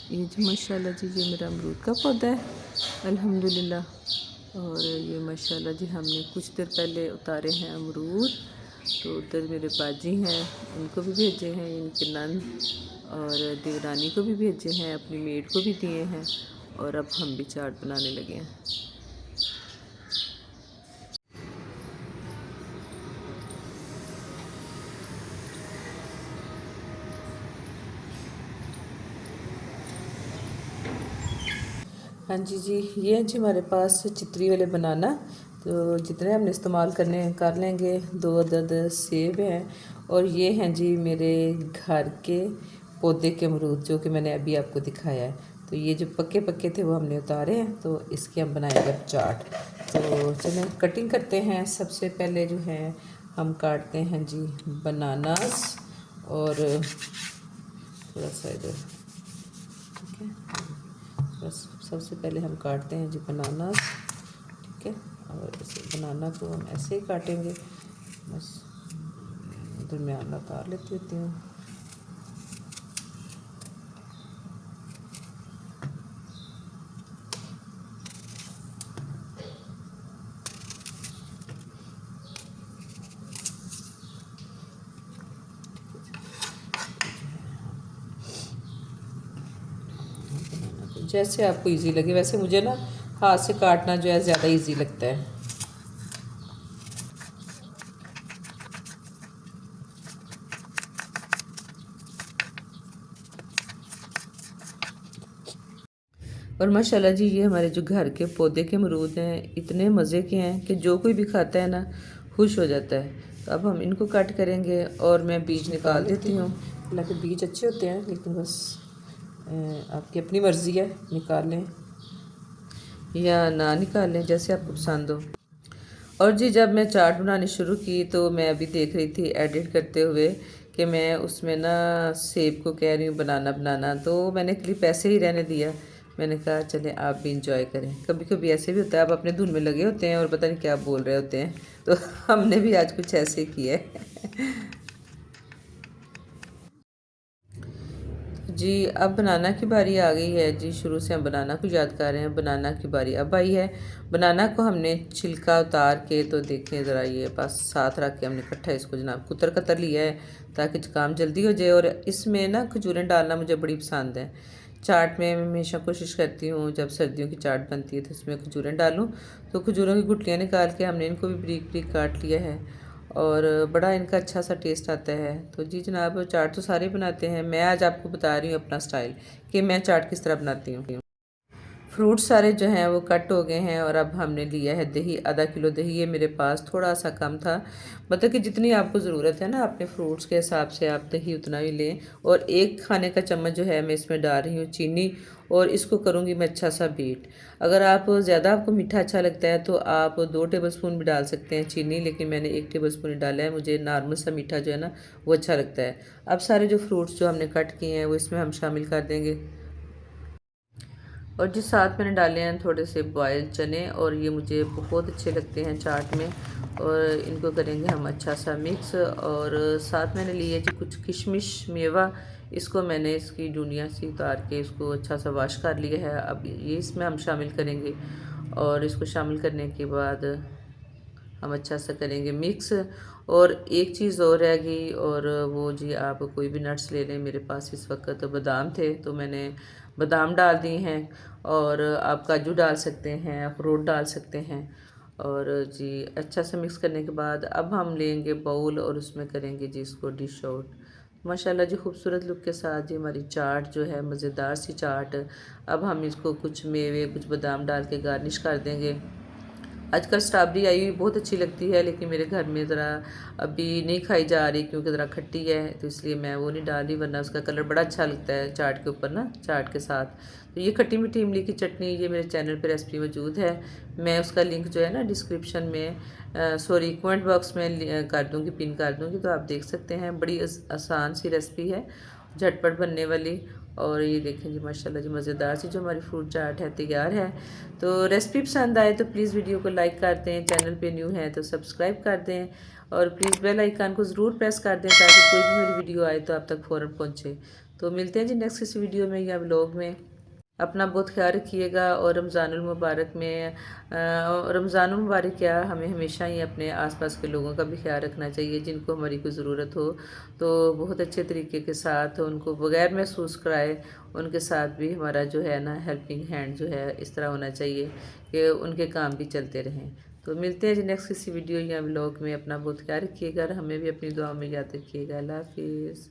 ये जी माशाल्लाह जी ये मेरा अमरूद का पौधा है अल्हम्दुलिल्लाह। और ये माशाल्लाह जी हमने कुछ देर पहले उतारे हैं अमरूद। तो उधर मेरे बाजी हैं, उनको भी भेजे हैं, इनके नंद और देवरानी को भी भेजे हैं, अपनी मेड को भी दिए हैं। और अब हम भी चाट बनाने लगे हैं। हाँ जी जी, ये है जी हमारे पास चितरी वाले बनाना। तो जितने हमने इस्तेमाल करने कर लेंगे। 2 अदद सेब हैं और ये हैं जी मेरे घर के पौधे के अमरूद जो कि मैंने अभी आपको दिखाया है। तो ये जो पक्के पक्के थे वो हमने उतारे हैं, तो इसकी हम बनाएंगे चाट। तो चलें कटिंग करते हैं। सबसे पहले जो है हम काटते हैं जी बनानास और थोड़ा सा इधर, ठीक है। बस सबसे पहले हम काटते हैं जी बनाना, ठीक है। और इस बनाना को हम ऐसे ही काटेंगे, बस दरमियान उतार लेती होती हूँ। जैसे आपको इजी लगे, वैसे मुझे ना हाथ से काटना जो है ज़्यादा इजी लगता है। और माशाल्लाह जी ये हमारे जो घर के पौधे के अमरूद हैं इतने मज़े के हैं कि जो कोई भी खाता है ना खुश हो जाता है। तो अब हम इनको कट करेंगे और मैं बीज निकाल देती हूँ। हालांकि बीज अच्छे होते हैं लेकिन बस आपकी अपनी मर्ज़ी है, निकाल लें या ना निकाल लें जैसे आपको पसंद हो। और जी जब मैं चाट बनानी शुरू की तो मैं अभी देख रही थी एडिट करते हुए कि मैं उसमें ना सेब को कह रही हूँ बनाना बनाना, तो मैंने क्लिप ऐसे ही रहने दिया। मैंने कहा चले आप भी इंजॉय करें। कभी कभी ऐसे भी होता है, आप अपने धुन में लगे होते हैं और पता नहीं क्या बोल रहे होते हैं। तो हमने भी आज कुछ ऐसे किया है। जी अब बनाना की बारी आ गई है जी। शुरू से हम बनाना को याद कर रहे हैं, बनाना की बारी अब आई है। बनाना को हमने छिलका उतार के, तो देखें ज़रा ये बस साथ रख के हमने इकट्ठा इसको जनाब कुतर कतर लिया है ताकि काम जल्दी हो जाए। और इसमें ना खजूरें डालना मुझे बड़ी पसंद है। चाट में मैं हमेशा कोशिश करती हूँ जब सर्दियों की चाट बनती है तो इसमें खजूरें डालूँ। तो खजूरों की गुठलियाँ निकाल के हमने इनको भी बारीक बारीक काट लिया है और बड़ा इनका अच्छा सा टेस्ट आता है। तो जी जनाब चाट तो सारे बनाते हैं, मैं आज आपको बता रही हूँ अपना स्टाइल कि मैं चाट किस तरह बनाती हूँ। फ्रूट सारे जो हैं वो कट हो गए हैं और अब हमने लिया है दही, आधा किलो दही। ये मेरे पास थोड़ा सा कम था, मतलब कि जितनी आपको ज़रूरत है ना अपने फ्रूट्स के हिसाब से आप दही उतना ही लें। और 1 खाने का चम्मच जो है मैं इसमें डाल रही हूँ चीनी और इसको करूँगी मैं अच्छा सा बीट। अगर आप ज़्यादा आपको मीठा अच्छा लगता है तो आप 2 टेबलस्पून भी डाल सकते हैं चीनी, लेकिन मैंने 1 टेबलस्पून ही डाला है। मुझे नॉर्मल सा मीठा जो है ना वो अच्छा लगता है। अब सारे जो फ्रूट्स जो हमने कट किए हैं वो इसमें हम शामिल कर देंगे। और जिस साथ मैंने डाले हैं थोड़े से बॉयल चने, और ये मुझे बहुत अच्छे लगते हैं चाट में। और इनको करेंगे हम अच्छा सा मिक्स। और साथ मैंने लिए जी कुछ किशमिश मेवा, इसको मैंने इसकी डूनिया सी उतार के इसको अच्छा सा वॉश कर लिया है। अब ये इसमें हम शामिल करेंगे और इसको शामिल करने के बाद हम अच्छा सा करेंगे मिक्स। और एक चीज़ और रह गई, और वो जी आप कोई भी नट्स ले लें। मेरे पास इस वक्त बादाम थे तो मैंने बादाम डाल दिए हैं, और आप काजू डाल सकते हैं, अखरोट डाल सकते हैं। और जी अच्छा सा मिक्स करने के बाद अब हम लेंगे बाउल और उसमें करेंगे जी इसको डिश आउट। माशाल्लाह जी खूबसूरत लुक के साथ जी हमारी चाट जो है मज़ेदार सी चाट। अब हम इसको कुछ मेवे कुछ बादाम डाल के गार्निश कर देंगे। आजकल स्ट्रॉबेरी आई हुई बहुत अच्छी लगती है, लेकिन मेरे घर में ज़रा अभी नहीं खाई जा रही क्योंकि ज़रा खट्टी है, तो इसलिए मैं वो नहीं डाल रही, वरना उसका कलर बड़ा अच्छा लगता है चाट के ऊपर ना, चाट के साथ। तो ये खट्टी मीठी इमली की चटनी ये मेरे चैनल पे रेसिपी मौजूद है। मैं उसका लिंक जो है ना डिस्क्रिप्शन में सॉरी कमेंट बॉक्स में कर दूँगी, पिन कर दूँगी, तो आप देख सकते हैं। बड़ी आसान सी रेसिपी है, झटपट बनने वाली। और ये देखें जी माशाल्लाह जी मज़ेदार सी जो हमारी फ्रूट चाट है तैयार है। तो रेसिपी पसंद आए तो प्लीज़ वीडियो को लाइक कर दें, चैनल पे न्यू हैं तो सब्सक्राइब कर दें, और प्लीज़ बेल आइकन को ज़रूर प्रेस कर दें ताकि कोई भी मेरी वीडियो आए तो आप तक फ़ौरन पहुँचे। तो मिलते हैं जी नेक्स्ट किसी वीडियो में या व्लॉग में। अपना बहुत ख्याल रखिएगा। और रमज़ानुल मुबारक में रमज़ानुल मुबारक क्या, हमें हमेशा ही अपने आसपास के लोगों का भी ख्याल रखना चाहिए जिनको हमारी कोई ज़रूरत हो, तो बहुत अच्छे तरीके के साथ उनको बग़ैर महसूस कराए उनके साथ भी हमारा जो है ना हेल्पिंग हैंड जो है इस तरह होना चाहिए कि उनके काम भी चलते रहें। तो मिलते हैं जी नेक्स्ट किसी वीडियो या व्लॉग में। अपना बहुत ख्याल रखिएगा और हमें भी अपनी दुआ में याद रखिएगा। अल्लाह हाफिज़।